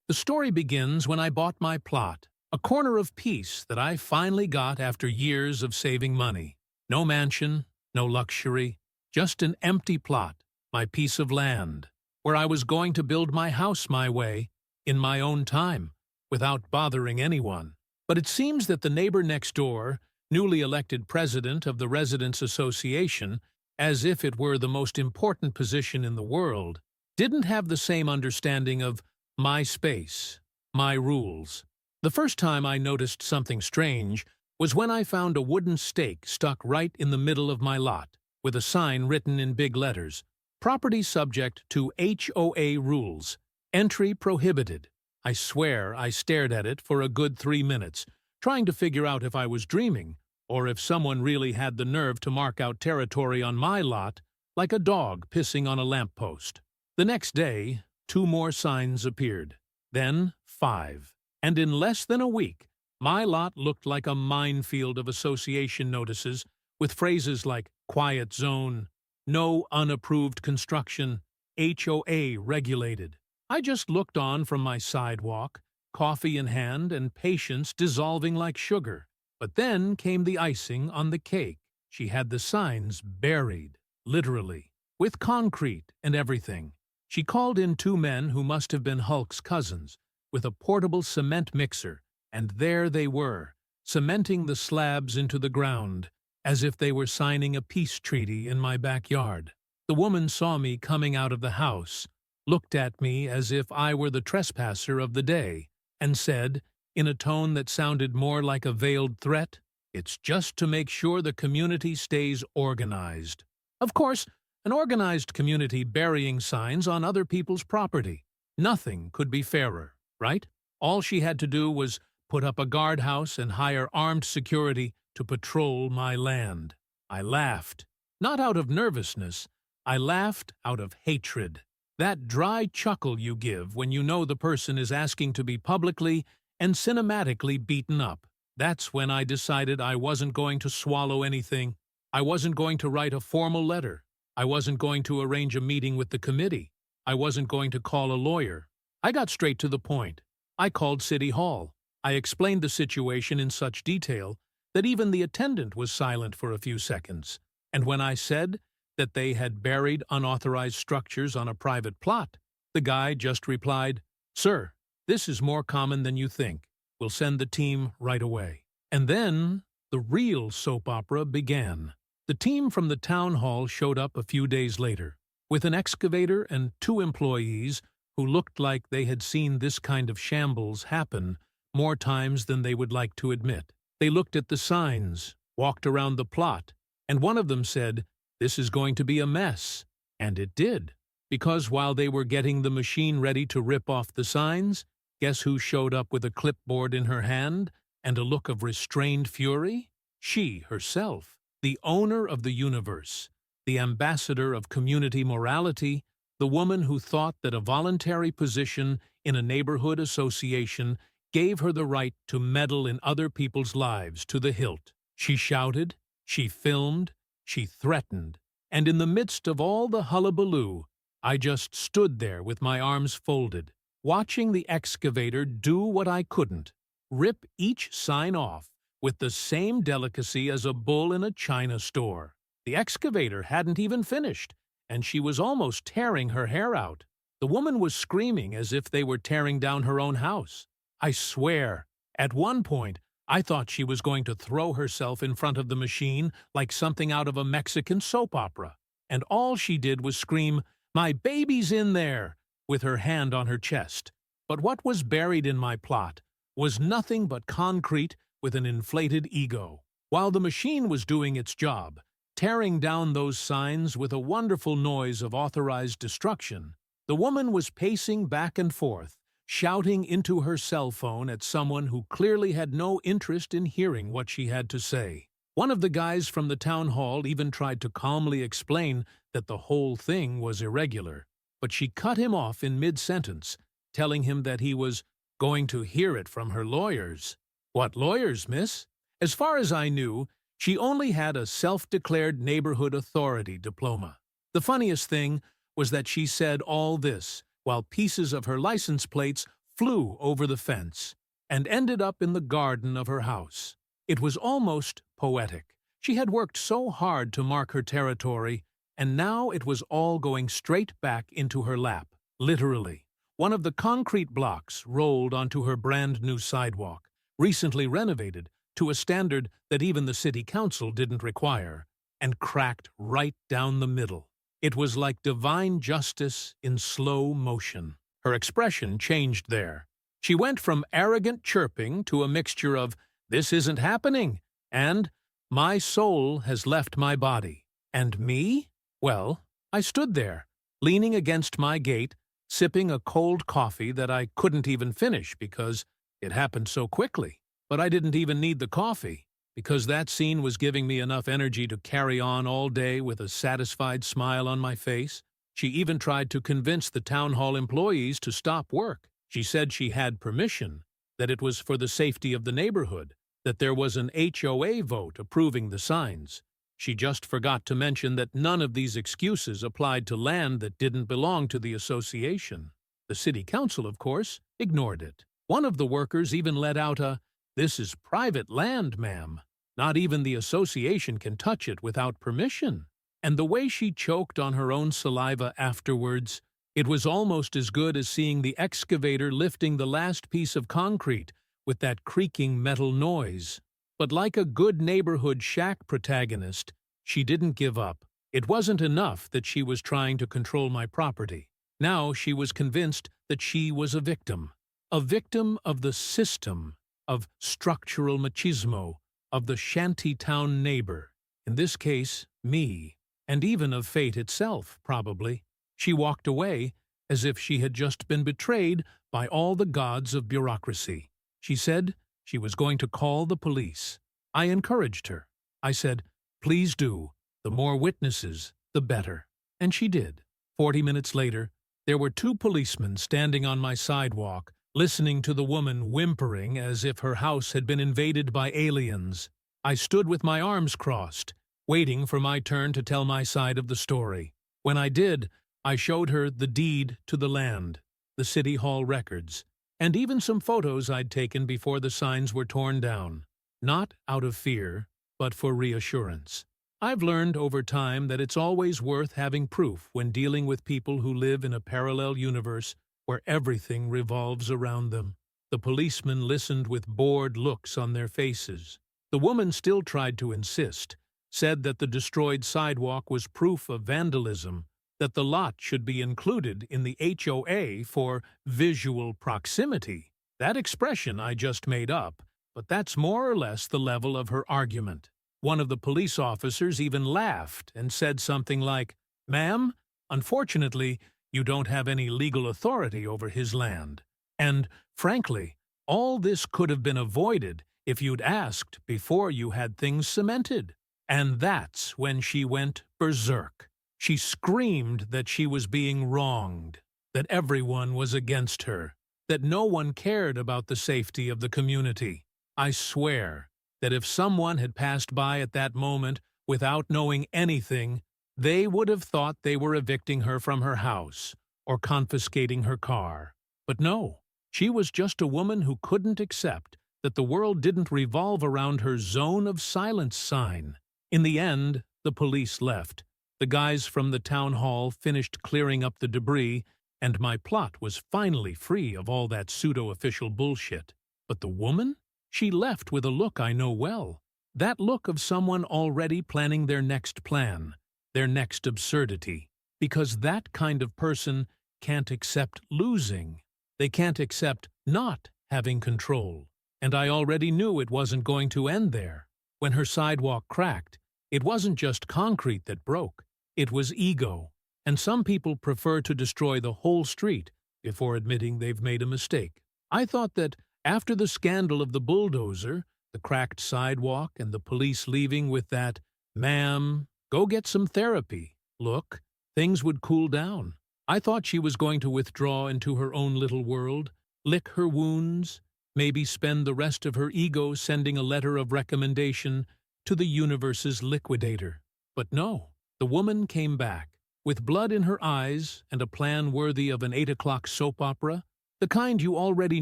The story begins when I bought my plot, a corner of peace that I finally got after years of saving money. No mansion, no luxury, just an empty plot, my piece of land, where I was going to build my house my way, in my own time, without bothering anyone. But it seems that the neighbor next door, newly elected president of the Residents Association, as if it were the most important position in the world, didn't have the same understanding of my space, my rules. The first time I noticed something strange was when I found a wooden stake stuck right in the middle of my lot, with a sign written in big letters, "Property subject to HOA rules. Entry prohibited." I swear I stared at it for a good 3 minutes, trying to figure out if I was dreaming, or if someone really had the nerve to mark out territory on my lot like a dog pissing on a lamppost. The next day, 2 more signs appeared, then 5. And in less than a week, my lot looked like a minefield of association notices with phrases like quiet zone, no unapproved construction, HOA regulated. I just looked on from my sidewalk, coffee in hand and patience dissolving like sugar. But then came the icing on the cake. She had the signs buried, literally, with concrete and everything. She called in 2 men who must have been Hulk's cousins, with a portable cement mixer, and there they were, cementing the slabs into the ground, as if they were signing a peace treaty in my backyard. The woman saw me coming out of the house, looked at me as if I were the trespasser of the day, and said, in a tone that sounded more like a veiled threat, "It's just to make sure the community stays organized." Of course, an organized community burying signs on other people's property. Nothing could be fairer, right? All she had to do was put up a guardhouse and hire armed security to patrol my land. I laughed. Not out of nervousness. I laughed out of hatred. That dry chuckle you give when you know the person is asking to be publicly and cinematically beaten up. That's when I decided I wasn't going to swallow anything. I wasn't going to write a formal letter. I wasn't going to arrange a meeting with the committee. I wasn't going to call a lawyer. I got straight to the point. I called City Hall. I explained the situation in such detail that even the attendant was silent for a few seconds. And when I said that they had buried unauthorized structures on a private plot, the guy just replied, "Sir, this is more common than you think. We'll send the team right away." And then the real soap opera began. The team from the town hall showed up a few days later, with an excavator and 2 employees who looked like they had seen this kind of shambles happen more times than they would like to admit. They looked at the signs, walked around the plot, and one of them said, "This is going to be a mess." And it did, because while they were getting the machine ready to rip off the signs, guess who showed up with a clipboard in her hand and a look of restrained fury? She herself. The owner of the universe, the ambassador of community morality, the woman who thought that a voluntary position in a neighborhood association gave her the right to meddle in other people's lives to the hilt. She shouted, she filmed, she threatened, and in the midst of all the hullabaloo, I just stood there with my arms folded, watching the excavator do what I couldn't, rip each sign off, with the same delicacy as a bull in a china store. The excavator hadn't even finished, and she was almost tearing her hair out. The woman was screaming as if they were tearing down her own house. I swear, at one point, I thought she was going to throw herself in front of the machine like something out of a Mexican soap opera. And all she did was scream, "My baby's in there," with her hand on her chest. But what was buried in my plot was nothing but concrete with an inflated ego. While the machine was doing its job, tearing down those signs with a wonderful noise of authorized destruction, the woman was pacing back and forth, shouting into her cell phone at someone who clearly had no interest in hearing what she had to say. One of the guys from the town hall even tried to calmly explain that the whole thing was irregular, but she cut him off in mid-sentence, telling him that he was going to hear it from her lawyers. "What lawyers, miss?" As far as I knew, she only had a self-declared neighborhood authority diploma. The funniest thing was that she said all this while pieces of her license plates flew over the fence, and ended up in the garden of her house. It was almost poetic. She had worked so hard to mark her territory, and now it was all going straight back into her lap, literally. One of the concrete blocks rolled onto her brand-new sidewalk, recently renovated to a standard that even the city council didn't require, and cracked right down the middle. It was like divine justice in slow motion. Her expression changed there. She went from arrogant chirping to a mixture of, "This isn't happening," and, "My soul has left my body." And me? Well, I stood there, leaning against my gate, sipping a cold coffee that I couldn't even finish because it happened so quickly. But I didn't even need the coffee, because that scene was giving me enough energy to carry on all day with a satisfied smile on my face. She even tried to convince the town hall employees to stop work. She said she had permission, that it was for the safety of the neighborhood, that there was an HOA vote approving the signs. She just forgot to mention that none of these excuses applied to land that didn't belong to the association. The city council, of course, ignored it. One of the workers even let out a, "This is private land, ma'am. Not even the association can touch it without permission." And the way she choked on her own saliva afterwards, it was almost as good as seeing the excavator lifting the last piece of concrete with that creaking metal noise. But like a good neighborhood shack protagonist, she didn't give up. It wasn't enough that she was trying to control my property. Now she was convinced that she was a victim of the system, of structural machismo, of the shantytown neighbor, in this case, me, and even of fate itself, probably. She walked away as if she had just been betrayed by all the gods of bureaucracy. She said she was going to call the police. I encouraged her. I said, "Please do. The more witnesses, the better." And she did. 40 minutes later, there were 2 policemen standing on my sidewalk, listening to the woman whimpering as if her house had been invaded by aliens. I stood with my arms crossed, waiting for my turn to tell my side of the story. When I did, I showed her the deed to the land, the city hall records, and even some photos I'd taken before the signs were torn down. Not out of fear, but for reassurance. I've learned over time that it's always worth having proof when dealing with people who live in a parallel universe where everything revolves around them. The policemen listened with bored looks on their faces. The woman still tried to insist, said that the destroyed sidewalk was proof of vandalism, that the lot should be included in the HOA for visual proximity. That expression I just made up, but that's more or less the level of her argument. One of the police officers even laughed and said something like, "Ma'am, unfortunately, you don't have any legal authority over his land. And, frankly, all this could have been avoided if you'd asked before you had things cemented." And that's when she went berserk. She screamed that she was being wronged, that everyone was against her, that no one cared about the safety of the community. I swear that if someone had passed by at that moment without knowing anything, they would have thought they were evicting her from her house or confiscating her car. But no, she was just a woman who couldn't accept that the world didn't revolve around her zone of silence sign. In the end, the police left. The guys from the town hall finished clearing up the debris, and my plot was finally free of all that pseudo-official bullshit. But the woman? She left with a look I know well. That look of someone already planning their next plan, their next absurdity. Because that kind of person can't accept losing. They can't accept not having control. And I already knew it wasn't going to end there. When her sidewalk cracked, it wasn't just concrete that broke. It was ego. And some people prefer to destroy the whole street before admitting they've made a mistake. I thought that after the scandal of the bulldozer, the cracked sidewalk, and the police leaving with that, "Ma'am, go get some therapy" look, things would cool down. I thought she was going to withdraw into her own little world, lick her wounds, maybe spend the rest of her ego sending a letter of recommendation to the universe's liquidator. But no, the woman came back, with blood in her eyes and a plan worthy of an 8 o'clock soap opera. The kind you already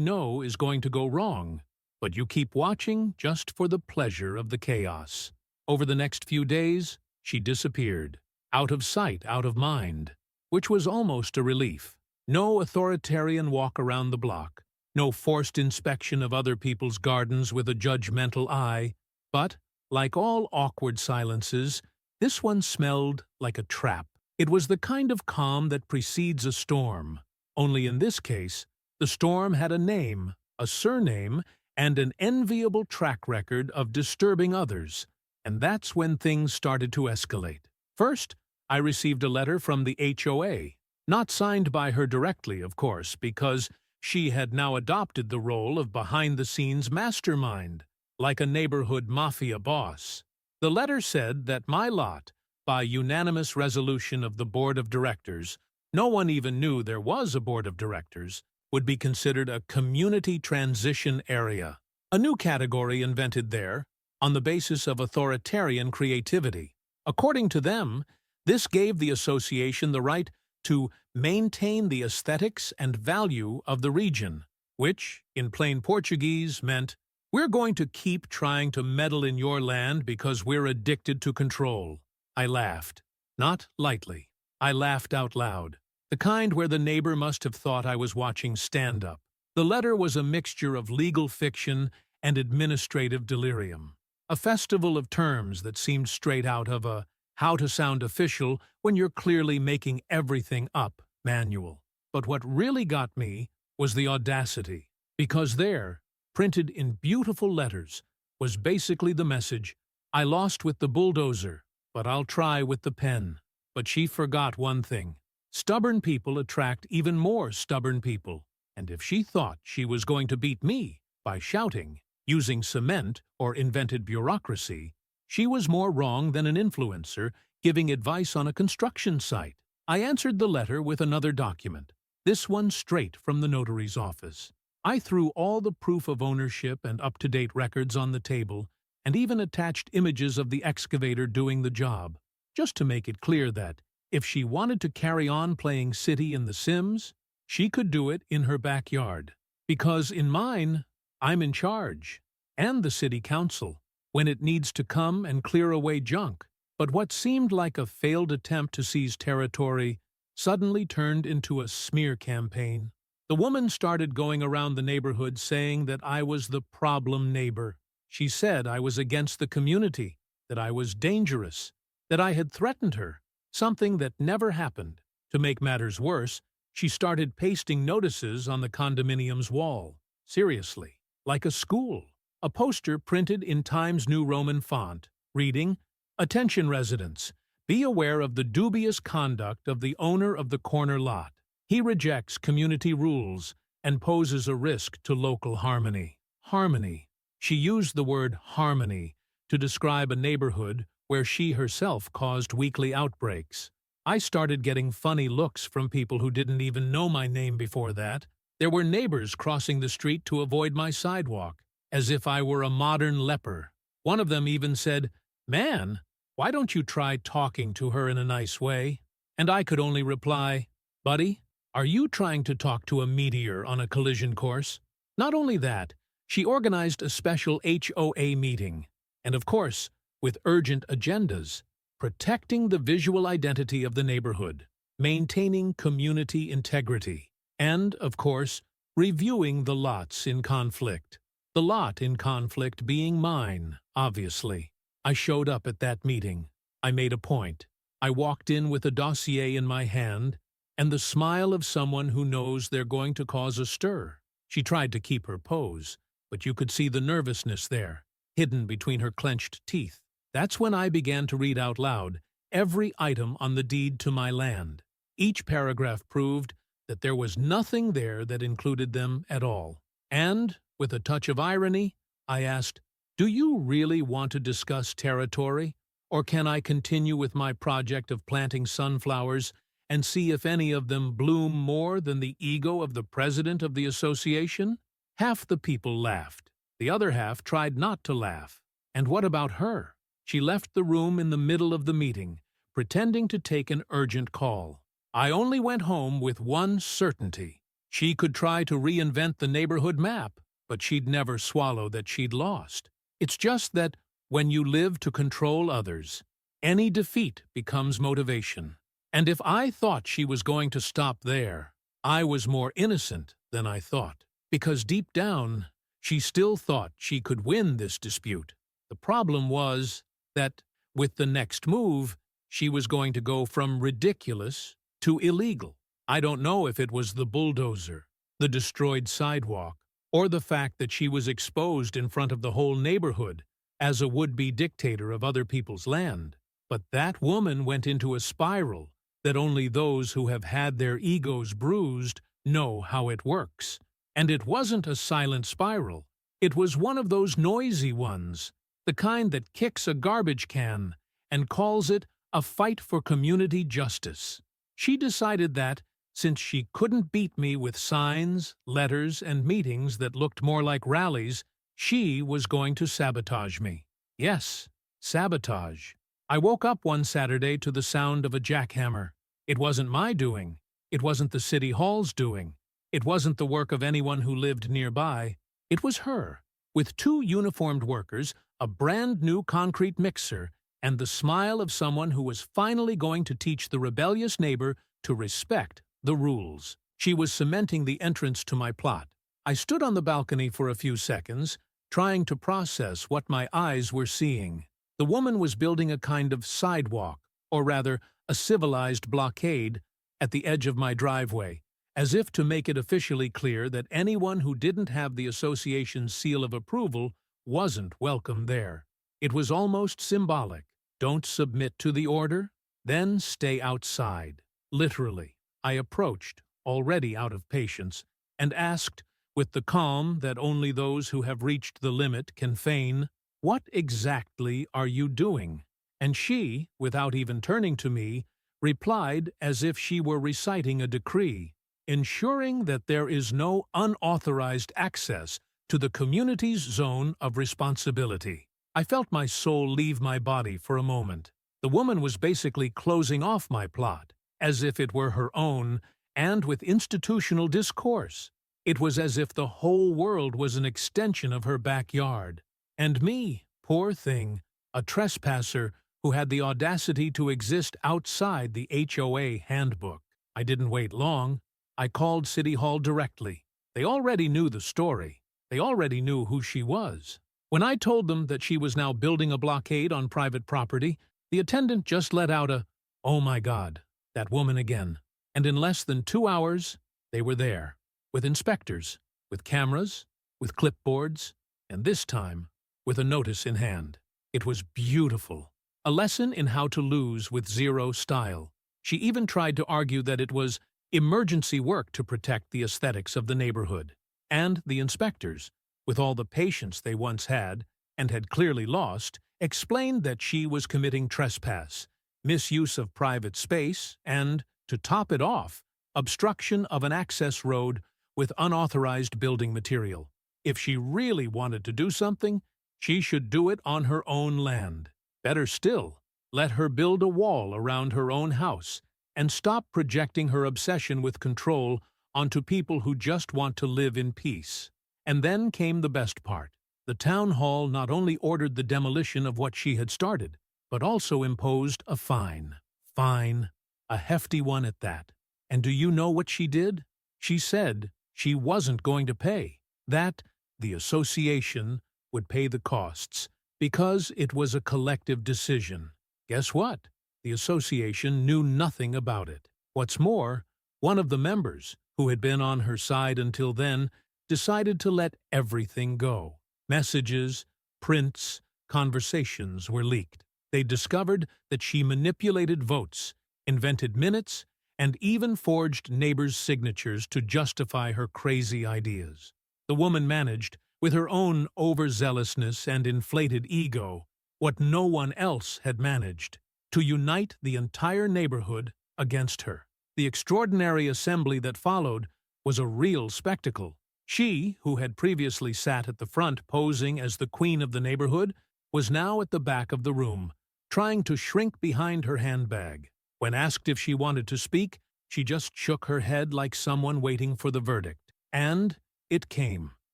know is going to go wrong, but you keep watching just for the pleasure of the chaos. Over the next few days, she disappeared. Out of sight, out of mind, which was almost a relief. No authoritarian walk around the block, no forced inspection of other people's gardens with a judgmental eye, but, like all awkward silences, this one smelled like a trap. It was the kind of calm that precedes a storm, only in this case, the storm had a name, a surname, and an enviable track record of disturbing others, and that's when things started to escalate. First, I received a letter from the HOA, not signed by her directly, of course, because she had now adopted the role of behind-the-scenes mastermind, like a neighborhood mafia boss. The letter said that my lot, by unanimous resolution of the board of directors, no one even knew there was a board of directors, would be considered a community transition area, a new category invented there on the basis of authoritarian creativity. According to them, this gave the association the right to maintain the aesthetics and value of the region, which, in plain Portuguese, meant, "We're going to keep trying to meddle in your land because we're addicted to control." I laughed. Not lightly. I laughed out loud. The kind where the neighbor must have thought I was watching stand-up. The letter was a mixture of legal fiction and administrative delirium. A festival of terms that seemed straight out of a how to sound official when you're clearly making everything up manual. But what really got me was the audacity, because there, printed in beautiful letters, was basically the message, "I lost with the bulldozer, but I'll try with the pen." But she forgot one thing. Stubborn people attract even more stubborn people, and if she thought she was going to beat me by shouting, using cement or invented bureaucracy, she was more wrong than an influencer giving advice on a construction site. I answered the letter with another document, this one straight from the notary's office. I threw all the proof of ownership and up-to-date records on the table and even attached images of the excavator doing the job, just to make it clear that, if she wanted to carry on playing city in The Sims, she could do it in her backyard. Because in mine, I'm in charge, and the city council, when it needs to come and clear away junk. But what seemed like a failed attempt to seize territory suddenly turned into a smear campaign. The woman started going around the neighborhood saying that I was the problem neighbor. She said I was against the community, that I was dangerous, that I had threatened her, something that never happened. To make matters worse, she started pasting notices on the condominium's wall. Seriously, like a school. A poster printed in Times New Roman font, reading, "Attention residents, be aware of the dubious conduct of the owner of the corner lot. He rejects community rules and poses a risk to local harmony." Harmony. She used the word harmony to describe a neighborhood where she herself caused weekly outbreaks. I started getting funny looks from people who didn't even know my name before that. There were neighbors crossing the street to avoid my sidewalk, as if I were a modern leper. One of them even said, "Man, why don't you try talking to her in a nice way?" And I could only reply, "Buddy, are you trying to talk to a meteor on a collision course?" Not only that, she organized a special HOA meeting, and of course, with urgent agendas, protecting the visual identity of the neighborhood, maintaining community integrity, and, of course, reviewing the lots in conflict. The lot in conflict being mine, obviously. I showed up at that meeting. I made a point. I walked in with a dossier in my hand and the smile of someone who knows they're going to cause a stir. She tried to keep her pose, but you could see the nervousness there, hidden between her clenched teeth. That's when I began to read out loud every item on the deed to my land. Each paragraph proved that there was nothing there that included them at all. And, with a touch of irony, I asked, "Do you really want to discuss territory, or can I continue with my project of planting sunflowers and see if any of them bloom more than the ego of the president of the association?" Half the people laughed. The other half tried not to laugh. And what about her? She left the room in the middle of the meeting, pretending to take an urgent call. I only went home with one certainty. She could try to reinvent the neighborhood map, but she'd never swallow that she'd lost. It's just that when you live to control others, any defeat becomes motivation. And if I thought she was going to stop there, I was more innocent than I thought. Because deep down, she still thought she could win this dispute. The problem was that, with the next move, she was going to go from ridiculous to illegal. I don't know if it was the bulldozer, the destroyed sidewalk, or the fact that she was exposed in front of the whole neighborhood as a would-be dictator of other people's land. But that woman went into a spiral that only those who have had their egos bruised know how it works. And it wasn't a silent spiral. It was one of those noisy ones, the kind that kicks a garbage can and calls it a fight for community justice. She decided that, since she couldn't beat me with signs, letters, and meetings that looked more like rallies, she was going to sabotage me. Yes, sabotage. I woke up one Saturday to the sound of a jackhammer. It wasn't my doing. It wasn't the city hall's doing. It wasn't the work of anyone who lived nearby. It was her, with two uniformed workers, a brand-new concrete mixer, and the smile of someone who was finally going to teach the rebellious neighbor to respect the rules. She was cementing the entrance to my plot. I stood on the balcony for a few seconds, trying to process what my eyes were seeing. The woman was building a kind of sidewalk, or rather, a civilized blockade, at the edge of my driveway, as if to make it officially clear that anyone who didn't have the association's seal of approval wasn't welcome there. It was almost symbolic. Don't submit to the order, then stay outside. Literally. I approached, already out of patience, and asked, with the calm that only those who have reached the limit can feign, "What exactly are you doing?" And she, without even turning to me, replied as if she were reciting a decree, "Ensuring that there is no unauthorized access to the community's zone of responsibility." I felt my soul leave my body for a moment. The woman was basically closing off my plot, as if it were her own, and with institutional discourse. It was as if the whole world was an extension of her backyard. And me, poor thing, a trespasser who had the audacity to exist outside the HOA handbook. I didn't wait long. I called City Hall directly. They already knew the story. They already knew who she was. When I told them that she was now building a blockade on private property, the attendant just let out a, "Oh my God, that woman again." And in less than 2 hours, they were there, with inspectors, with cameras, with clipboards, and this time, with a notice in hand. It was beautiful. A lesson in how to lose with zero style. She even tried to argue that it was emergency work to protect the aesthetics of the neighborhood. And the inspectors, with all the patience they once had, and had clearly lost, explained that she was committing trespass, misuse of private space, and, to top it off, obstruction of an access road with unauthorized building material. If she really wanted to do something, she should do it on her own land. Better still, let her build a wall around her own house and stop projecting her obsession with control onto people who just want to live in peace. And then came the best part. The town hall not only ordered the demolition of what she had started, but also imposed a fine. Fine, a hefty one at that. And do you know what she did? She said she wasn't going to pay, that the association would pay the costs, because it was a collective decision. Guess what? The association knew nothing about it. What's more, one of the members, who had been on her side until then, decided to let everything go. Messages, prints, conversations were leaked. They discovered that she manipulated votes, invented minutes, and even forged neighbors' signatures to justify her crazy ideas. The woman managed, with her own overzealousness and inflated ego, what no one else had managed, to unite the entire neighborhood against her. The extraordinary assembly that followed was a real spectacle. She, who had previously sat at the front posing as the queen of the neighborhood, was now at the back of the room, trying to shrink behind her handbag. When asked if she wanted to speak, She just shook her head like someone waiting for the verdict. And it came.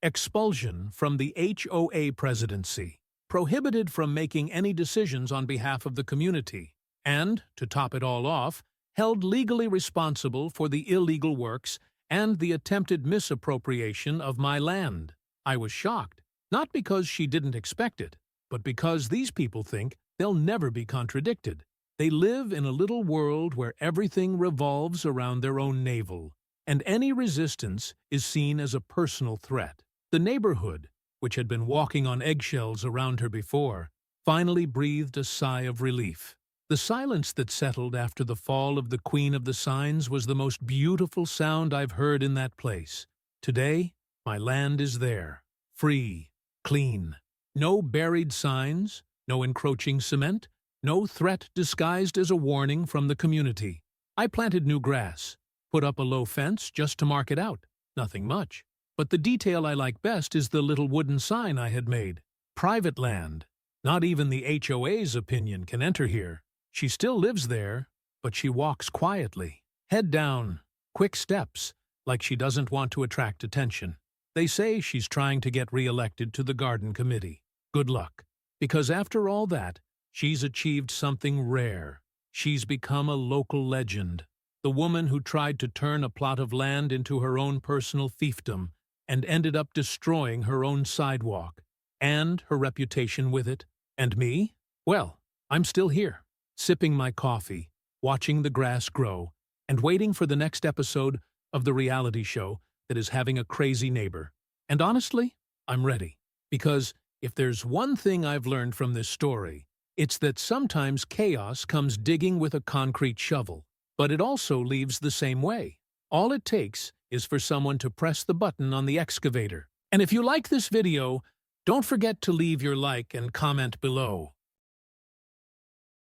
Expulsion from the HOA presidency. Prohibited from making any decisions on behalf of the community. And, to top it all off, held legally responsible for the illegal works and the attempted misappropriation of my land. I was shocked, not because she didn't expect it, but because these people think they'll never be contradicted. They live in a little world where everything revolves around their own navel, and any resistance is seen as a personal threat. The neighborhood, which had been walking on eggshells around her before, finally breathed a sigh of relief. The silence that settled after the fall of the Queen of the Signs was the most beautiful sound I've heard in that place. Today, my land is there, free, clean. No buried signs, no encroaching cement, no threat disguised as a warning from the community. I planted new grass, put up a low fence just to mark it out. Nothing much. But the detail I like best is the little wooden sign I had made. Private land. Not even the HOA's opinion can enter here. She still lives there, but she walks quietly. Head down, quick steps, like she doesn't want to attract attention. They say she's trying to get re-elected to the garden committee. Good luck. Because after all that, she's achieved something rare. She's become a local legend. The woman who tried to turn a plot of land into her own personal fiefdom and ended up destroying her own sidewalk, and her reputation with it. And me? Well, I'm still here, sipping my coffee, watching the grass grow, and waiting for the next episode of the reality show that is having a crazy neighbor. And honestly, I'm ready. Because if there's one thing I've learned from this story, it's that sometimes chaos comes digging with a concrete shovel, but it also leaves the same way. All it takes is for someone to press the button on the excavator. And if you like this video, don't forget to leave your like and comment below.